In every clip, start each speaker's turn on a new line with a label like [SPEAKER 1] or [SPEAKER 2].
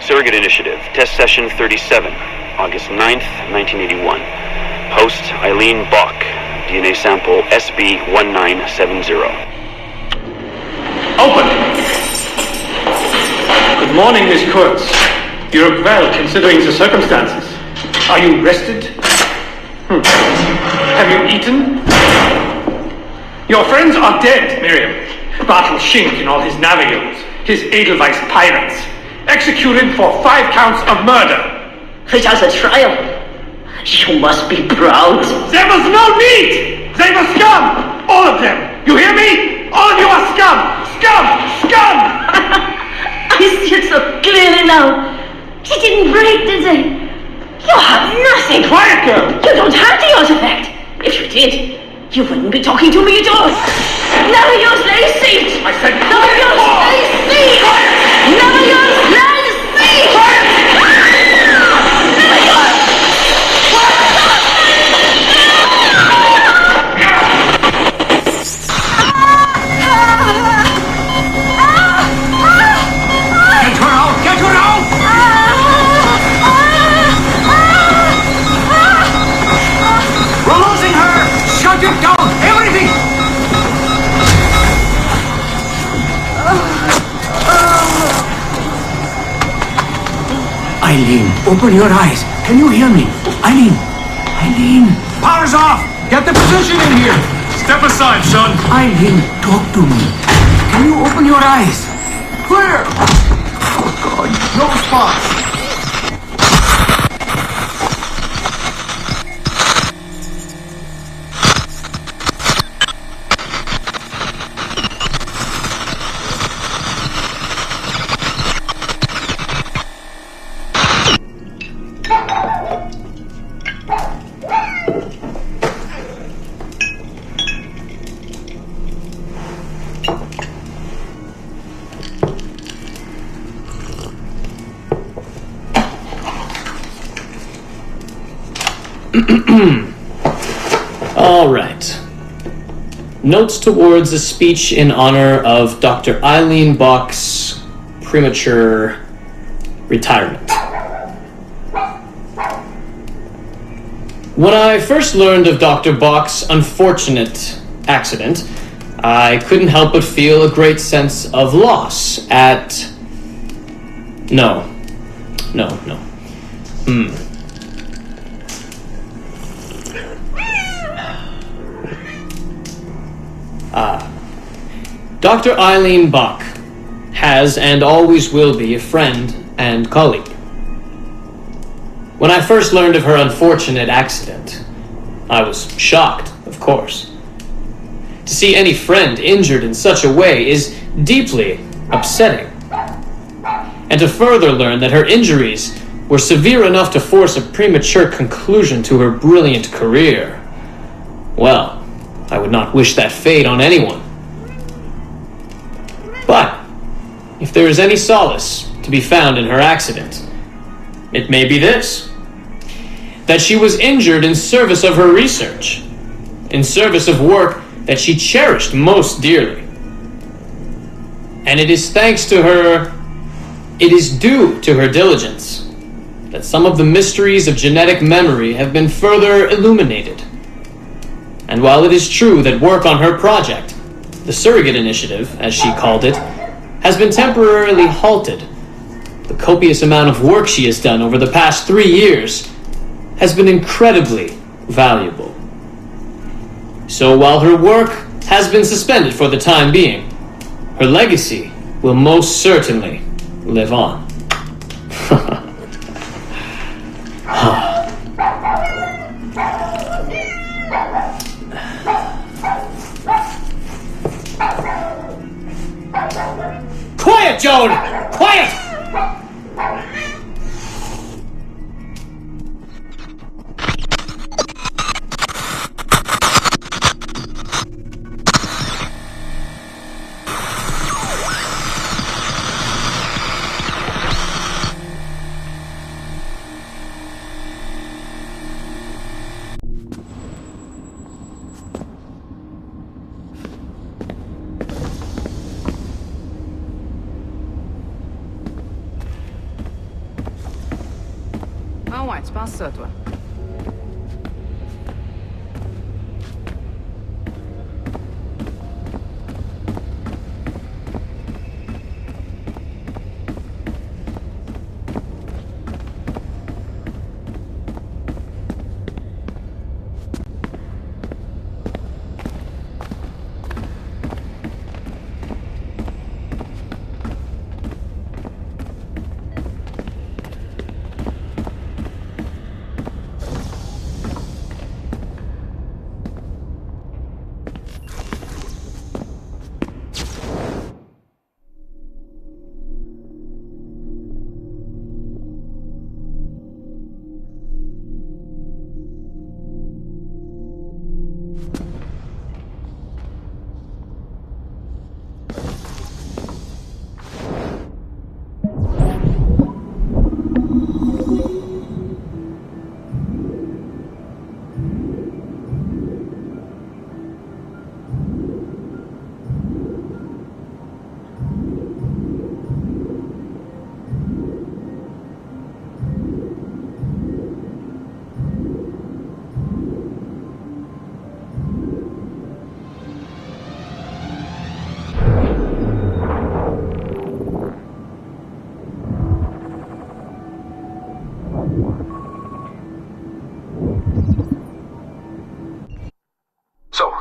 [SPEAKER 1] Surrogate Initiative, Test Session 37, August 9th, 1981. Host, Eileen Bach, DNA sample SB1970.
[SPEAKER 2] Open! Good morning, Miss Kurtz. You look well, considering the circumstances. Are you rested? Have you eaten? Your friends are dead, Miriam. Bartle Shink and all his navios, his Edelweiss pirates. Executed for 5 counts of murder.
[SPEAKER 3] Without a trial. You must be proud.
[SPEAKER 2] There was no need! They were scum! All of them! You hear me? All of you are scum! Scum! Scum!
[SPEAKER 3] I see it so clearly now. He didn't break, did they? You have nothing.
[SPEAKER 2] Quiet, girl!
[SPEAKER 3] You don't have the artifact. If you did, you wouldn't be talking to me at all. Never use Lacey!
[SPEAKER 2] I said
[SPEAKER 3] never use Lacey! Never use Lacey!
[SPEAKER 4] Eileen, open your eyes. Can you hear me? Eileen! Eileen!
[SPEAKER 5] Power's off! Get the position in here! Step aside, son!
[SPEAKER 4] Eileen, talk to me. Can you open your eyes?
[SPEAKER 5] Clear! Oh, God. No response.
[SPEAKER 6] All right. Notes towards a speech in honor of Dr. Eileen Bach's premature retirement. When I first learned of Dr. Bach's unfortunate accident, I couldn't help but feel a great sense of loss at... No. Dr. Eileen Bach has and always will be a friend and colleague. When I first learned of her unfortunate accident, I was shocked, of course. To see any friend injured in such a way is deeply upsetting. And to further learn that her injuries were severe enough to force a premature conclusion to her brilliant career, well, I would not wish that fate on anyone. But if there is any solace to be found in her accident, it may be this: that she was injured in service of her research, in service of work that she cherished most dearly. And it is due to her diligence that some of the mysteries of genetic memory have been further illuminated. And while it is true that work on her project, the Surrogate Initiative, as she called it, has been temporarily halted, the copious amount of work she has done over the past 3 years has been incredibly valuable. So while her work has been suspended for the time being. Her legacy will most certainly live on. Quiet, Joan! Quiet!
[SPEAKER 7] Ouais, tu penses ça, toi?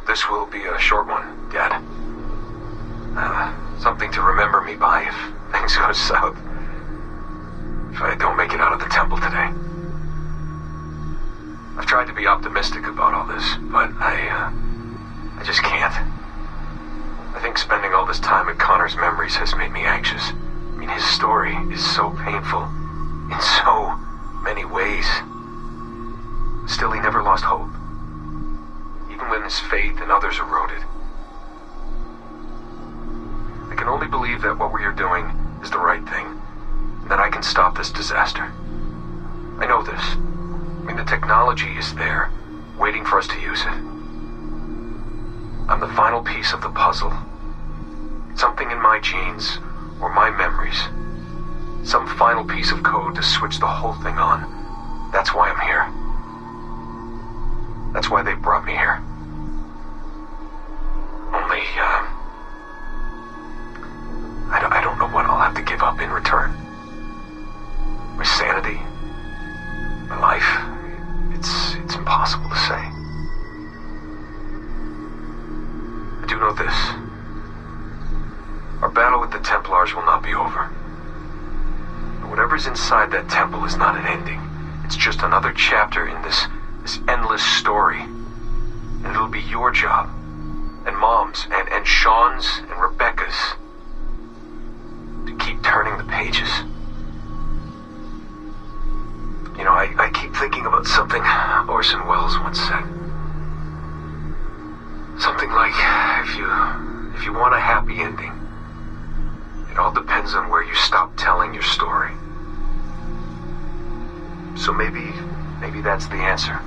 [SPEAKER 8] This will be a short one, Dad. Something to remember me by if things go south. If I don't make it out of the temple today. I've tried to be optimistic about all this, but I just can't. I think spending all this time in Connor's memories has made me anxious. I mean, his story is so painful in so many ways. Still, he never lost hope. Even when his faith in others eroded. I can only believe that what we are doing is the right thing, and that I can stop this disaster. I know this. I mean, the technology is there, waiting for us to use it. I'm the final piece of the puzzle. Something in my genes, or my memories. Some final piece of code to switch the whole thing on. That's why I'm here. That's why they brought me here. Only, I don't know what I'll have to give up in return. My sanity, my life, it's impossible to say. I do know this. Our battle with the Templars will not be over. And whatever's inside that temple is not an ending. It's just another chapter in this endless story. And it'll be your job, and Mom's, and Sean's, and Rebecca's, to keep turning the pages. You know, I keep thinking about something Orson Welles once said. Something like, if you want a happy ending, it all depends on where you stop telling your story. So maybe that's the answer.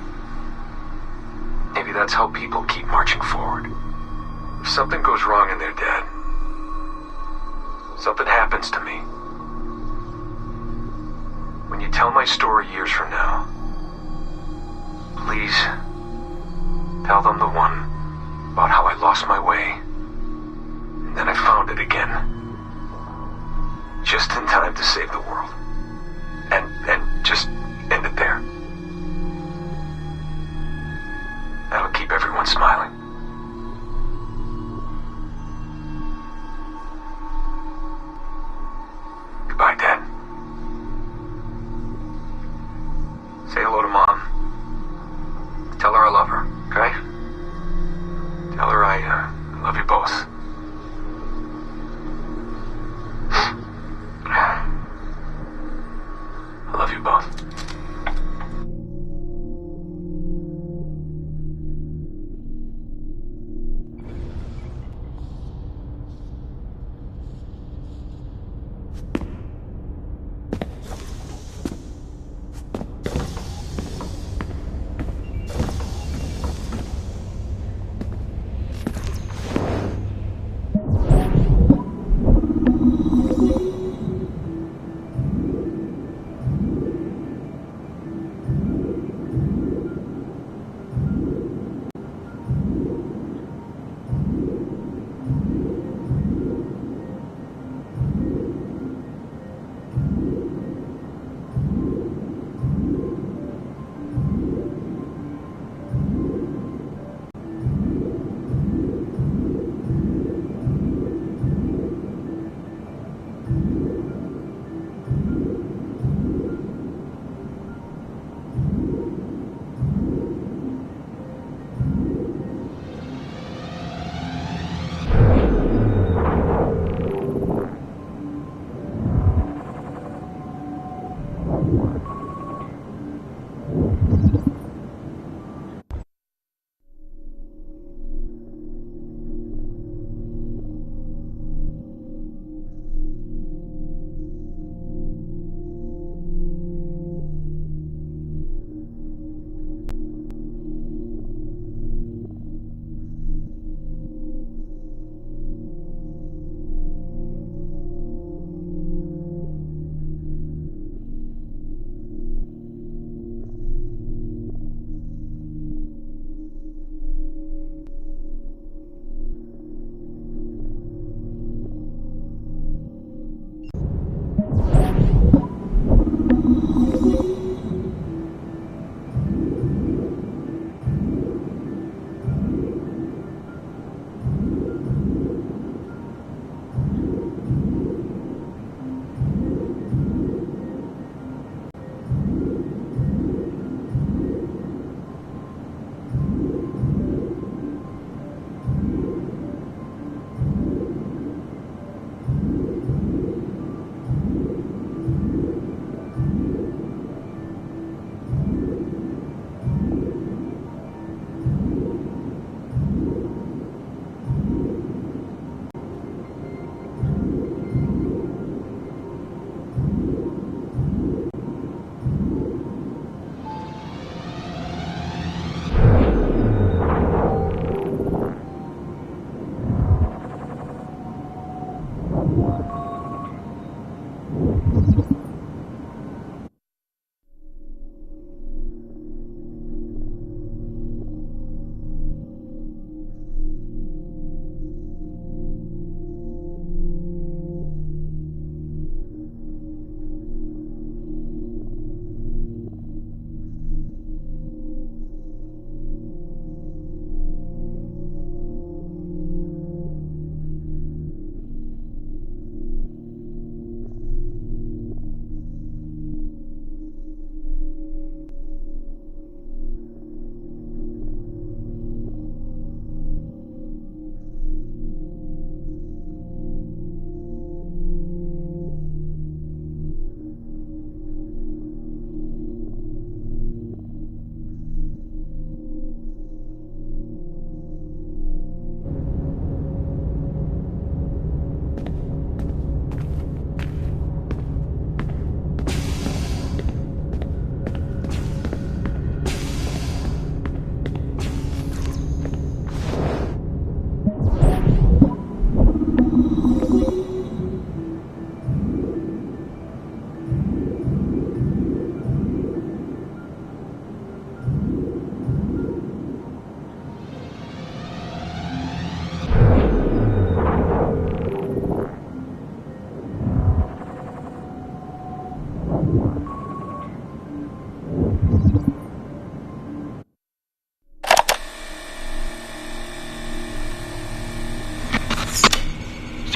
[SPEAKER 8] Maybe that's how people keep marching forward. If something goes wrong in their dad, something happens to me. When you tell my story years from now, please tell them the one about how I lost my way, and then I found it again. Just in time to save the world. And just end it there. That'll keep everyone smiling. Love you both. I love you both.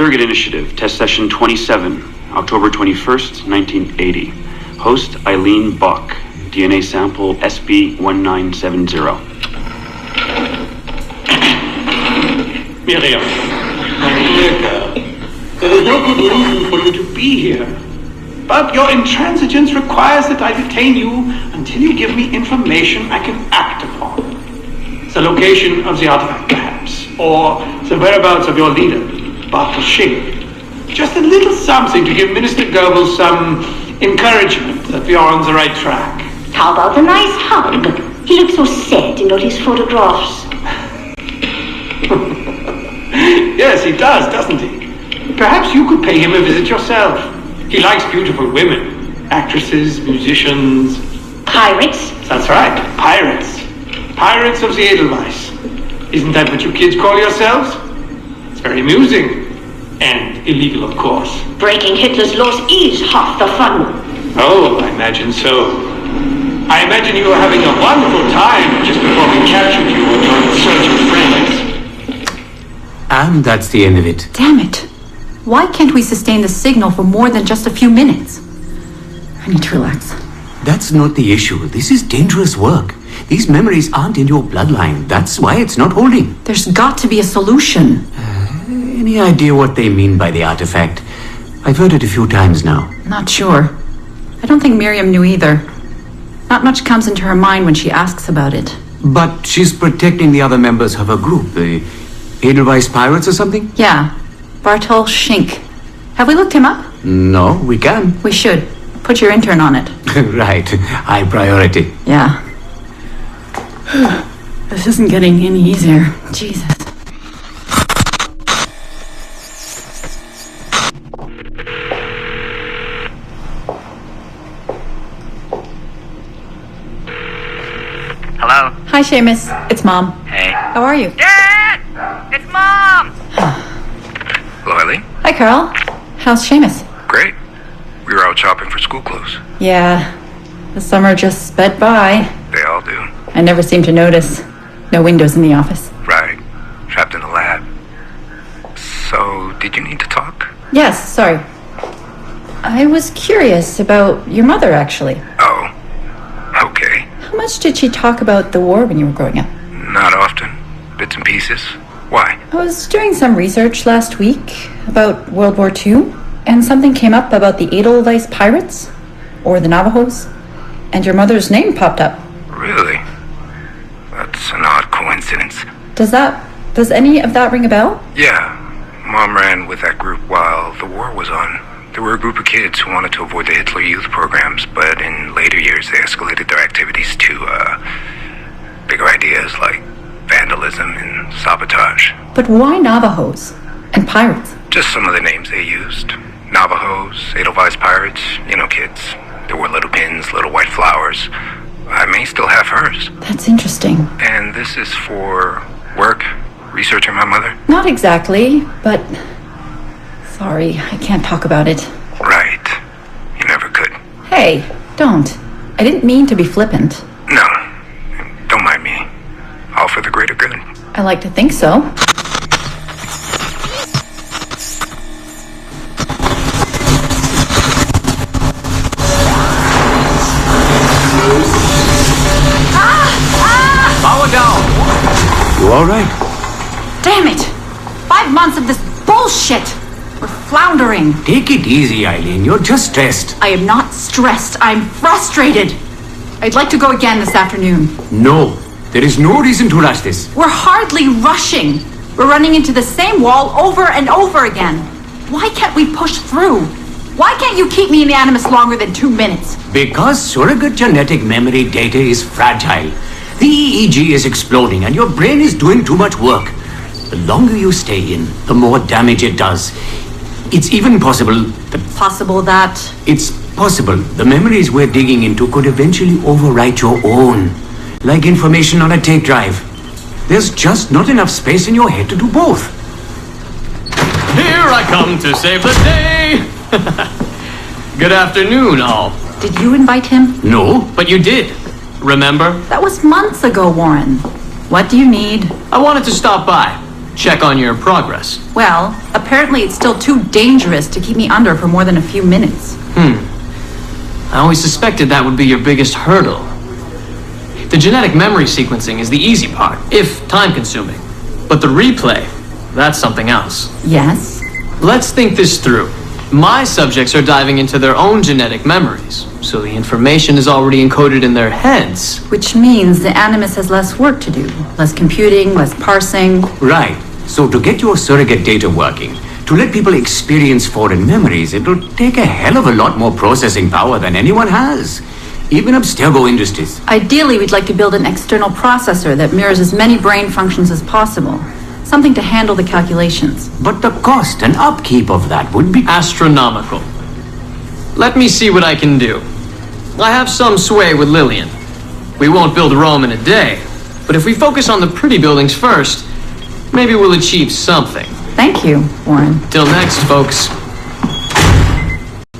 [SPEAKER 1] Surrogate Initiative, Test Session 27, October 21st, 1980. Host Eileen Buck, DNA sample SB1970.
[SPEAKER 2] Miriam, my dear girl, there is no good reason for you to be here. But your intransigence requires that I detain you until you give me information I can act upon. The location of the artifact, perhaps, or the whereabouts of your leader, Bartle Shink. Just a little something to give Minister Goebbels some encouragement that we are on the right track.
[SPEAKER 3] How about a nice hug? He looks so sad in all his photographs.
[SPEAKER 2] Yes, he does, doesn't he? Perhaps you could pay him a visit yourself. He likes beautiful women, actresses, musicians.
[SPEAKER 3] Pirates?
[SPEAKER 2] That's right, pirates. Pirates of the Edelweiss. Isn't that what you kids call yourselves? It's very amusing. And illegal, of course.
[SPEAKER 3] Breaking Hitler's laws is half the fun.
[SPEAKER 2] Oh, I imagine so. I imagine you were having a wonderful time just before we captured you on your search for friends.
[SPEAKER 4] And that's the end of it.
[SPEAKER 9] Damn it. Why can't we sustain the signal for more than just a few minutes? I need to relax.
[SPEAKER 4] That's not the issue. This is dangerous work. These memories aren't in your bloodline. That's why it's not holding.
[SPEAKER 9] There's got to be a solution.
[SPEAKER 4] Any idea what they mean by the artifact? I've heard it a few times now.
[SPEAKER 9] Not sure. I don't think Miriam knew either. Not much comes into her mind when she asks about it.
[SPEAKER 4] But she's protecting the other members of her group, the Edelweiss Pirates or something?
[SPEAKER 9] Yeah. Bartol Shink. Have we looked him up?
[SPEAKER 4] No, we can.
[SPEAKER 9] We should. Put your intern on it.
[SPEAKER 4] Right. High priority.
[SPEAKER 9] Yeah. This isn't getting any easier. Jesus.
[SPEAKER 10] Hello?
[SPEAKER 9] Hi, Seamus. It's Mom.
[SPEAKER 10] Hey.
[SPEAKER 9] How are you?
[SPEAKER 10] Dad! It's Mom!
[SPEAKER 8] Hello, Eileen?
[SPEAKER 9] Hi, Carl. How's Seamus?
[SPEAKER 8] Great. We were out shopping for school clothes.
[SPEAKER 9] Yeah. The summer just sped by.
[SPEAKER 8] They all do.
[SPEAKER 9] I never seem to notice. No windows in the office.
[SPEAKER 8] Right. Trapped in a lab. So, did you need to talk?
[SPEAKER 9] Yes, sorry. I was curious about your mother, actually.
[SPEAKER 8] Oh. Okay.
[SPEAKER 9] How much did she talk about the war when you were growing up?
[SPEAKER 8] Not often. Bits and pieces. Why?
[SPEAKER 9] I was doing some research last week about World War II, and something came up about the Edelweiss Pirates, or the Navajos, and your mother's name popped up.
[SPEAKER 8] Really? That's an odd coincidence.
[SPEAKER 9] Does any of that ring a bell?
[SPEAKER 8] Yeah. Mom ran with that group while the war was on. There were a group of kids who wanted to avoid the Hitler Youth programs, but in later years they escalated their activities to, bigger ideas like vandalism and sabotage.
[SPEAKER 9] But why Navajos and pirates?
[SPEAKER 8] Just some of the names they used. Navajos, Edelweiss Pirates, you know kids. There were little pins, little white flowers. I may still have hers.
[SPEAKER 9] That's interesting.
[SPEAKER 8] And this is for work? Researching my mother?
[SPEAKER 9] Not exactly, but... Sorry, I can't talk about it.
[SPEAKER 8] Right. You never could.
[SPEAKER 9] Hey, don't. I didn't mean to be flippant.
[SPEAKER 8] No. Don't mind me. All for the greater good.
[SPEAKER 9] I like to think so.
[SPEAKER 4] Power down. You all right?
[SPEAKER 9] Damn it! 5 months of this bullshit! We're floundering.
[SPEAKER 4] Take it easy, Eileen. You're just stressed.
[SPEAKER 9] I am not stressed. I'm frustrated. I'd like to go again this afternoon.
[SPEAKER 4] No. There is no reason to rush this.
[SPEAKER 9] We're hardly rushing. We're running into the same wall over and over again. Why can't we push through? Why can't you keep me in Animus longer than 2 minutes?
[SPEAKER 4] Because surrogate genetic memory data is fragile. The EEG is exploding and your brain is doing too much work. The longer you stay in, the more damage it does. It's even possible that...
[SPEAKER 9] Possible that...
[SPEAKER 4] It's possible the memories we're digging into could eventually overwrite your own. Like information on a tape drive. There's just not enough space in your head to do both.
[SPEAKER 6] Here I come to save the day! Good afternoon, all.
[SPEAKER 9] Did you invite him?
[SPEAKER 4] No.
[SPEAKER 6] But you did. Remember?
[SPEAKER 9] That was months ago, Warren. What do you need?
[SPEAKER 6] I wanted to stop by. Check on your progress.
[SPEAKER 9] Well, apparently it's still too dangerous to keep me under for more than a few minutes.
[SPEAKER 6] I always suspected that would be your biggest hurdle. The genetic memory sequencing is the easy part, if time-consuming. But the replay, that's something else.
[SPEAKER 9] Yes?
[SPEAKER 6] Let's think this through. My subjects are diving into their own genetic memories, so the information is already encoded in their heads.
[SPEAKER 9] Which means the Animus has less work to do. Less computing, less parsing.
[SPEAKER 4] Right. So to get your surrogate data working, to let people experience foreign memories, it'll take a hell of a lot more processing power than anyone has. Even Abstergo Industries.
[SPEAKER 9] Ideally, we'd like to build an external processor that mirrors as many brain functions as possible. Something to handle the calculations.
[SPEAKER 4] But the cost and upkeep of that would be
[SPEAKER 6] astronomical. Let me see what I can do. I have some sway with Lillian. We won't build Rome in a day, but if we focus on the pretty buildings first, maybe we'll achieve something.
[SPEAKER 9] Thank you, Warren.
[SPEAKER 6] Till next, folks.